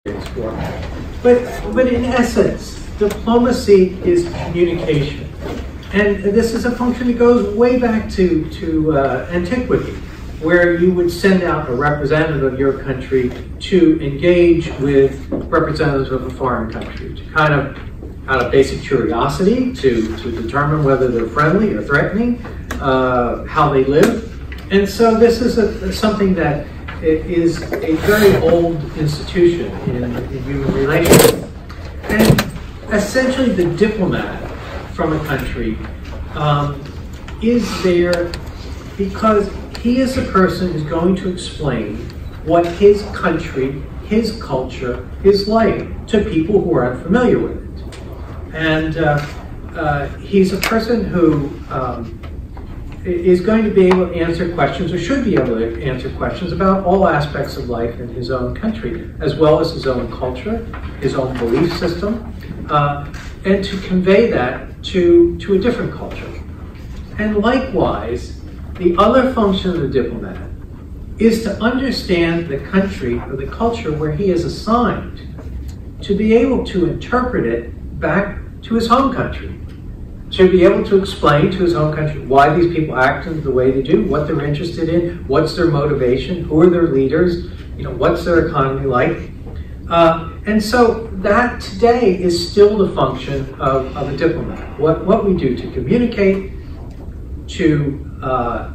for. But in essence, diplomacy is communication. And this is a function that goes way back to antiquity, where you would send out a representative of your country to engage with representatives of a foreign country, to kind of, out of basic curiosity, to determine whether they're friendly or threatening, how they live. And so this is something that is a very old institution in human relations. And essentially the diplomat from a country is there because he is the person who's going to explain what his country, his culture is like to people who are unfamiliar with it. And he's a person who is going to be able to answer questions, or should be able to answer questions about all aspects of life in his own country, as well as his own culture, his own belief system, and to convey that to a different culture. And likewise, the other function of the diplomat is to understand the country or the culture where he is assigned, to be able to interpret it back to his home country, to be able to explain to his home country why these people act in the way they do, what they're interested in, what's their motivation, who are their leaders, what's their economy like. And so that today is still the function of a diplomat. What we do to communicate, to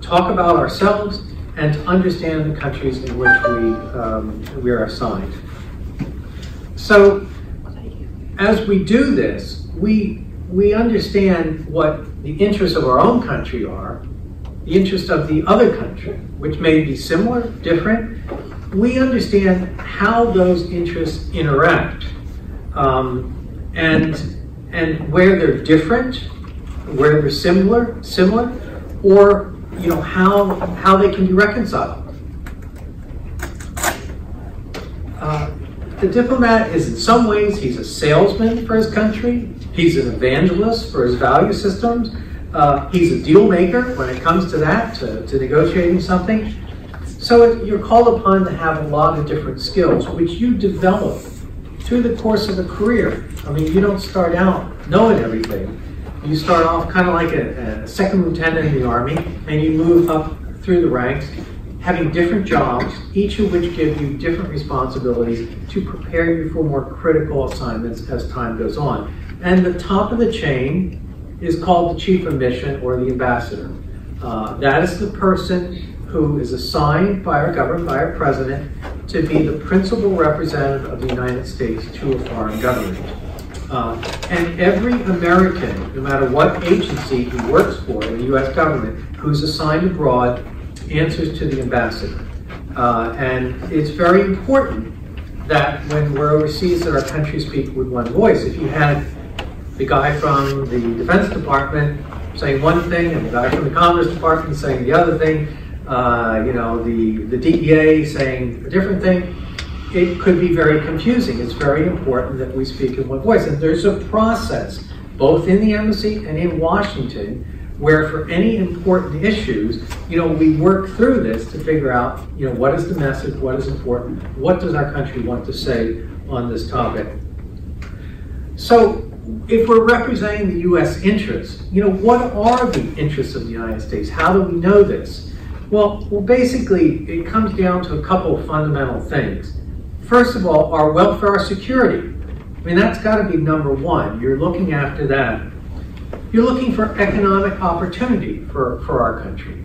talk about ourselves, and to understand the countries in which we are assigned. So as we do this, we understand what the interests of our own country are, the interests of the other country, which may be similar, different. We understand how those interests interact, and where they're different, where they're similar, or how they can be reconciled. The diplomat is, in some ways, he's a salesman for his country. He's an evangelist for his value systems. He's a deal maker when it comes to that, to negotiating something. So you're called upon to have a lot of different skills, which you develop through the course of a career. I mean, you don't start out knowing everything. You start off kind of like a second lieutenant in the Army, and you move up through the ranks, having different jobs, each of which give you different responsibilities to prepare you for more critical assignments as time goes on. And the top of the chain is called the chief of mission, or the ambassador. That is the person who is assigned by our government, by our president, to be the principal representative of the United States to a foreign government. And every American, no matter what agency he works for in the U.S. government, who's assigned abroad, answers to the ambassador. And it's very important that when we're overseas that our countries speak with one voice. If you had the guy from the Defense Department saying one thing and the guy from the Commerce Department saying the other thing, the DEA saying a different thing, it could be very confusing. It's very important that we speak in one voice. And there's a process, both in the embassy and in Washington, where for any important issues, we work through this to figure out, what is the message, what is important, what does our country want to say on this topic. So if we're representing the U.S. interests, what are the interests of the United States? How do we know this? Well, basically, it comes down to a couple of fundamental things. First of all, our welfare, our security. I mean, that's got to be number one. You're looking after that. You're looking for economic opportunity for our country.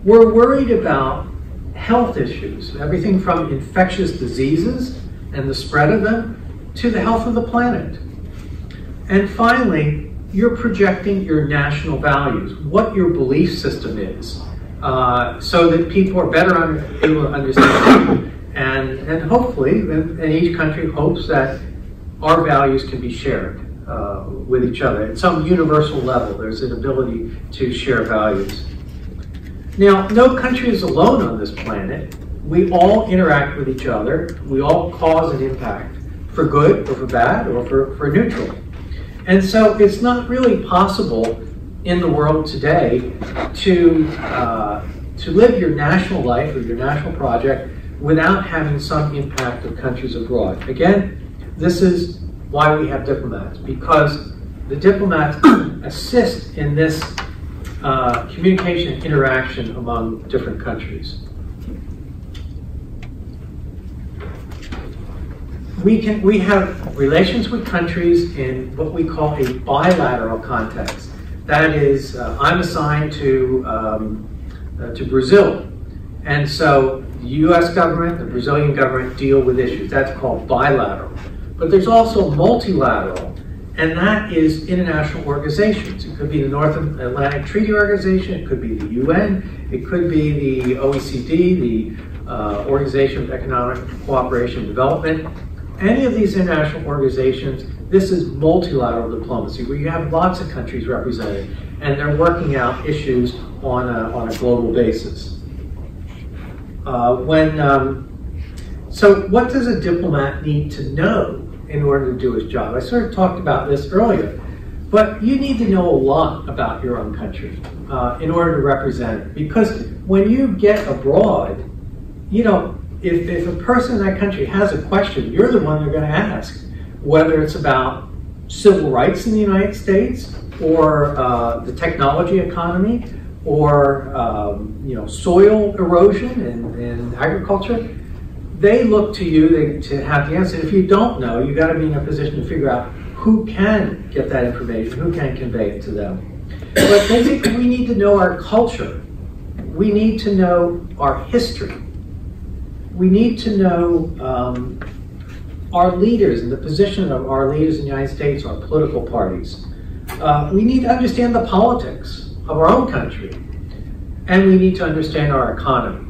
We're worried about health issues, everything from infectious diseases and the spread of them to the health of the planet. And finally, you're projecting your national values, what your belief system is, so that people are better able to understand it. And hopefully, and each country hopes that our values can be shared with each other. At some universal level, there's an ability to share values. Now, no country is alone on this planet. We all interact with each other. We all cause an impact, for good or for bad or for neutral. And so it's not really possible in the world today to live your national life or your national project without having some impact of countries abroad. Again, this is why we have diplomats, because the diplomats assist in this communication and interaction among different countries. We have relations with countries in what we call a bilateral context. That is, I'm assigned to Brazil, and so the U.S. government, the Brazilian government deal with issues. That's called bilateral. But there's also multilateral, and that is international organizations. It could be the North Atlantic Treaty Organization, it could be the UN, it could be the OECD, the Organization of Economic Cooperation and Development. Any of these international organizations, this is multilateral diplomacy, where you have lots of countries represented, and they're working out issues on a global basis. So what does a diplomat need to know in order to do his job? I sort of talked about this earlier, but you need to know a lot about your own country in order to represent it. Because when you get abroad, you know, if a person in that country has a question, you're the one they're going to ask, whether it's about civil rights in the United States, or the technology economy, or you know, soil erosion in agriculture. They look to you to have the answer. If you don't know, you got to be in a position to figure out who can get that information, who can convey it to them. But basically, we need to know our culture. We need to know our history. We need to know our leaders and the position of our leaders in the United States, our political parties. We need to understand the politics of our own country, and we need to understand our economy.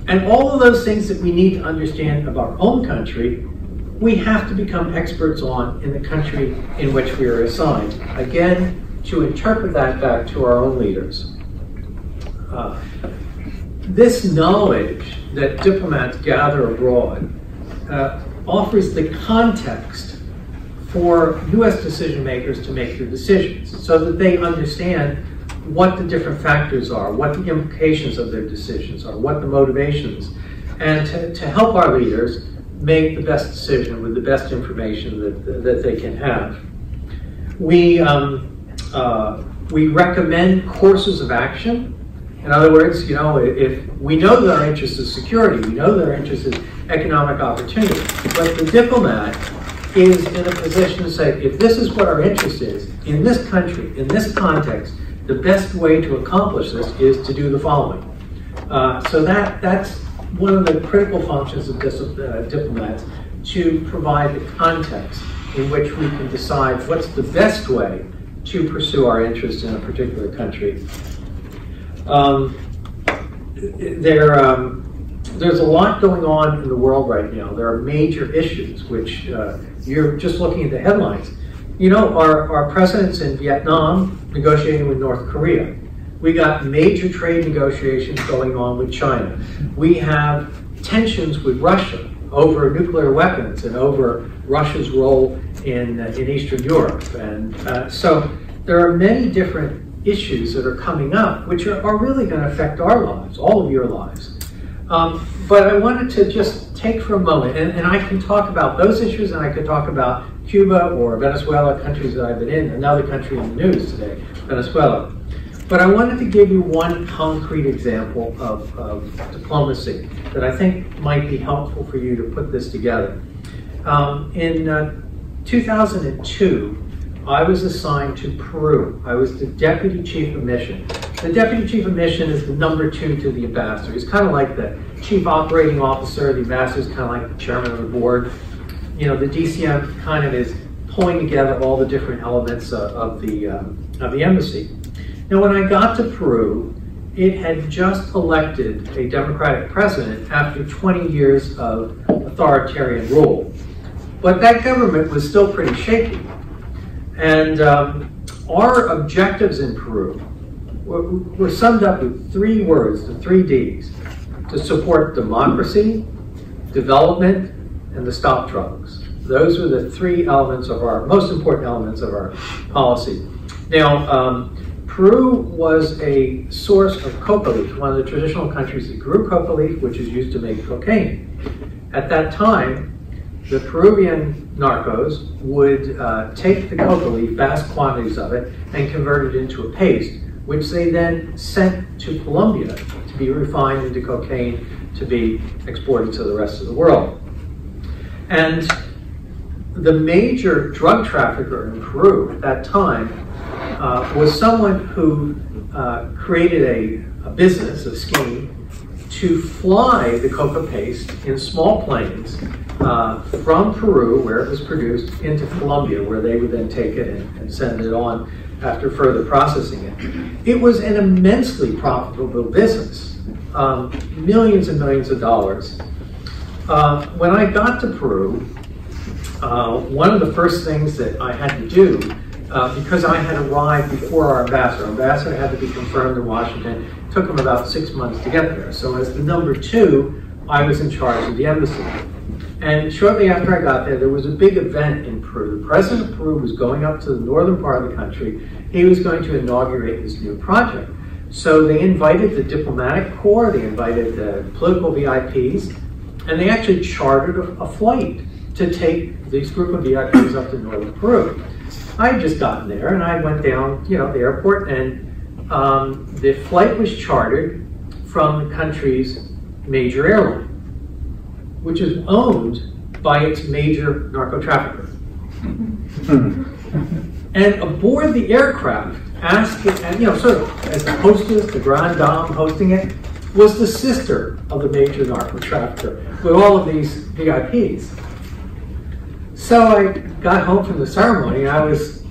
And all of those things that we need to understand of our own country, we have to become experts on in the country in which we are assigned. Again, to interpret that back to our own leaders. This knowledge that diplomats gather abroad offers the context for U.S. decision makers to make their decisions, so that they understand what the different factors are, what the implications of their decisions are, what the motivations, and to help our leaders make the best decision with the best information that they can have. We recommend courses of action. In other words, you know, if we know that our interest is security, we know that our interest is economic opportunity, but the diplomat is in a position to say, if this is what our interest is, in this country, in this context, the best way to accomplish this is to do the following. So that's one of the critical functions of diplomats, to provide the context in which we can decide what's the best way to pursue our interest in a particular country. There's a lot going on in the world right now. There are major issues which you're just looking at the headlines. You know, our president's in Vietnam negotiating with North Korea. We got major trade negotiations going on with China. We have tensions with Russia over nuclear weapons and over Russia's role in Eastern Europe. And so there are many different issues that are coming up which are really going to affect our lives, all of your lives. But I wanted to just take for a moment, and I can talk about those issues, and I could talk about Cuba or Venezuela, countries that I've been in, another country in the news today, Venezuela. But I wanted to give you one concrete example of diplomacy that I think might be helpful for you to put this together. In 2002, I was assigned to Peru. I was the Deputy Chief of Mission. The Deputy Chief of Mission is the #2 to the ambassador. He's kind of like the Chief Operating Officer. The ambassador is kind of like the Chairman of the Board. You know, the DCM kind of is pulling together all the different elements of the embassy. Now, when I got to Peru, it had just elected a democratic president after 20 years of authoritarian rule. But that government was still pretty shaky. And our objectives in Peru were summed up with 3 words, the 3 Ds: to support democracy, development, and to stop drugs. Those were the 3 elements of our most important elements of our policy. Now, Peru was a source of coca leaf, one of the traditional countries that grew coca leaf, which is used to make cocaine. At that time, the Peruvian narcos would take the coca leaf, vast quantities of it, and convert it into a paste, which they then sent to Colombia to be refined into cocaine to be exported to the rest of the world. And the major drug trafficker in Peru at that time was someone who created a business, a scheme, to fly the coca paste in small planes from Peru, where it was produced, into Colombia, where they would then take it and send it on after further processing it. It was an immensely profitable business, millions and millions of dollars. When I got to Peru, one of the first things that I had to do, because I had arrived before our ambassador had to be confirmed in Washington. It took him about 6 months to get there. So as the number 2, I was in charge of the embassy. And shortly after I got there was a big event in Peru. The president of Peru was going up to the northern part of the country. He was going to inaugurate this new project. So they invited the diplomatic corps, they invited the political VIPs, and they actually chartered a flight to take this group of VIPs up to northern Peru. I had just gotten there, and I went down, the airport, and the flight was chartered from the country's major airline, which is owned by its major narco trafficker. And aboard the aircraft, sort of as the hostess, the grande dame hosting it, was the sister of the major narco trafficker with all of these VIPs. So I got home from the ceremony, and I was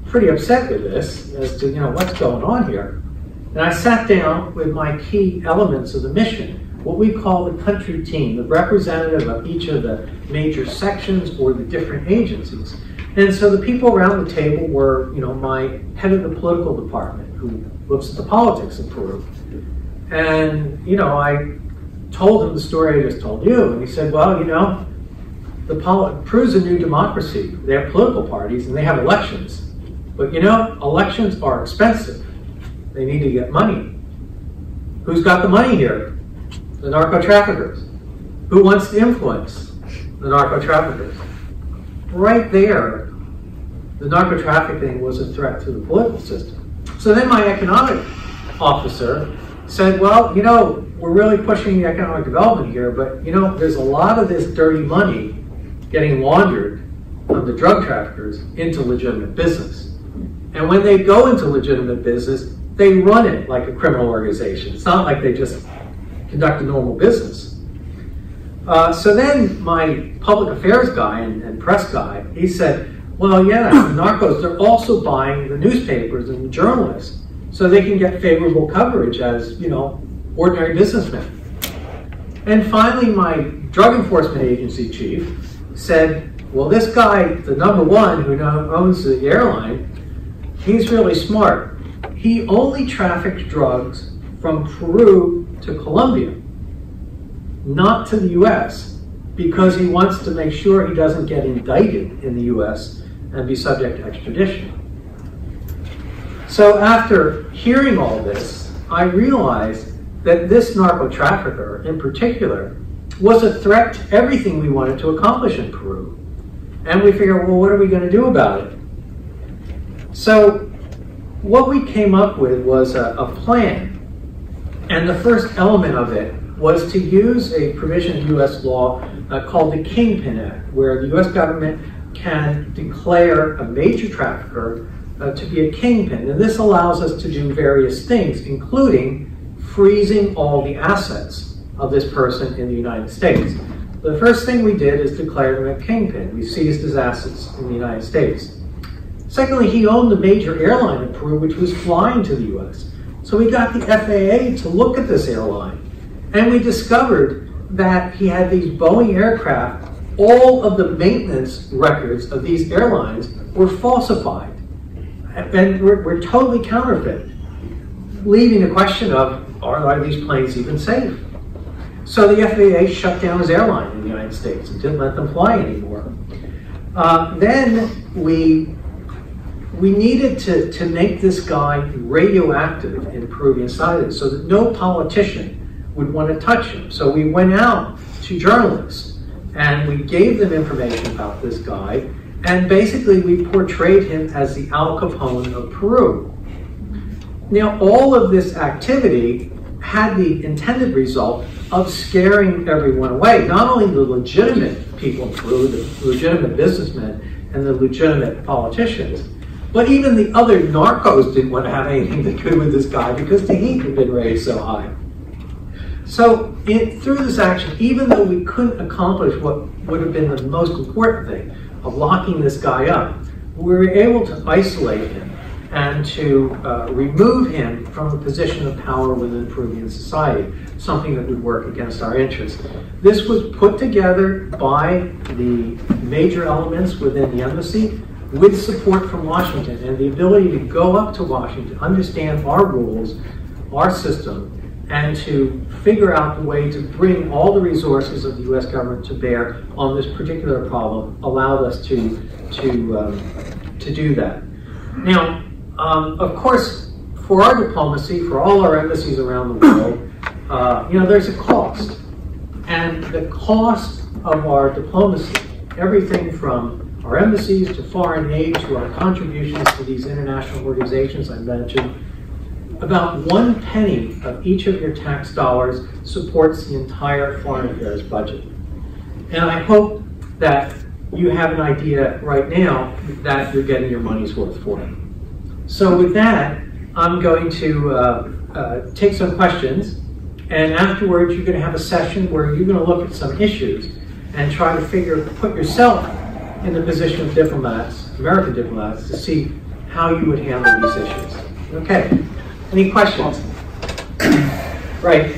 pretty upset with this as to, what's going on here. And I sat down with my key elements of the mission, what we call the country team, the representative of each of the major sections or the different agencies. And so the people around the table were, my head of the political department, who looks at the politics of Peru. And, I told him the story I just told you, and he said, well, Peru's a new democracy. They have political parties and they have elections. But elections are expensive. They need to get money. Who's got the money here? The narco traffickers. Who wants to influence the narco traffickers? Right there, the narco trafficking was a threat to the political system. So then my economic officer said, well, we're really pushing the economic development here, but there's a lot of this dirty money getting laundered from the drug traffickers into legitimate business. And when they go into legitimate business, they run it like a criminal organization. It's not like they just conduct a normal business. So then my public affairs guy and press guy, he said, well, yeah, the narcos, they're also buying the newspapers and the journalists so they can get favorable coverage as, ordinary businessmen. And finally, my drug enforcement agency chief said, well, this guy, the number 1 who now owns the airline, he's really smart. He only traffics drugs from Peru to Colombia, not to the US, because he wants to make sure he doesn't get indicted in the US and be subject to extradition. So after hearing all this, I realized that this narco trafficker in particular was a threat to everything we wanted to accomplish in Peru. And we figured, well, what are we going to do about it? So what we came up with was a plan. And the first element of it was to use a provision of US law called the Kingpin Act, where the US government can declare a major trafficker to be a kingpin. And this allows us to do various things, including freezing all the assets of this person in the United States. The first thing we did is declare him a kingpin. We seized his assets in the United States. Secondly, he owned the major airline in Peru, which was flying to the US. So we got the FAA to look at this airline, and we discovered that he had these Boeing aircraft. All of the maintenance records of these airlines were falsified, and were totally counterfeit, leaving the question of, are these planes even safe? So the FAA shut down his airline in the United States and didn't let them fly anymore. Then we we needed to make this guy radioactive in Peruvian society so that no politician would want to touch him. So we went out to journalists and we gave them information about this guy, and basically we portrayed him as the Al Capone of Peru. Now, all of this activity had the intended result of scaring everyone away, not only the legitimate people in Peru, the legitimate businessmen and the legitimate politicians, but even the other narcos didn't want to have anything to do with this guy because the heat had been raised so high. So through this action, even though we couldn't accomplish what would have been the most important thing of locking this guy up, we were able to isolate him and to remove him from a position of power within Peruvian society, something that would work against our interests. This was put together by the major elements within the embassy with support from Washington, and the ability to go up to Washington, understand our rules, our system, and to figure out the way to bring all the resources of the U.S. government to bear on this particular problem allowed us to do that. Now, of course, for our diplomacy, for all our embassies around the world, there's a cost. And the cost of our diplomacy, everything from our embassies to foreign aid to our contributions to these international organizations I mentioned, about 1 penny of each of your tax dollars supports the entire foreign affairs budget. And I hope that you have an idea right now that you're getting your money's worth for it. So with that, I'm going to take some questions, and afterwards you're going to have a session where you're going to look at some issues and try to put yourself in the position of diplomats, American diplomats, to see how you would handle these issues. Okay, any questions? Right.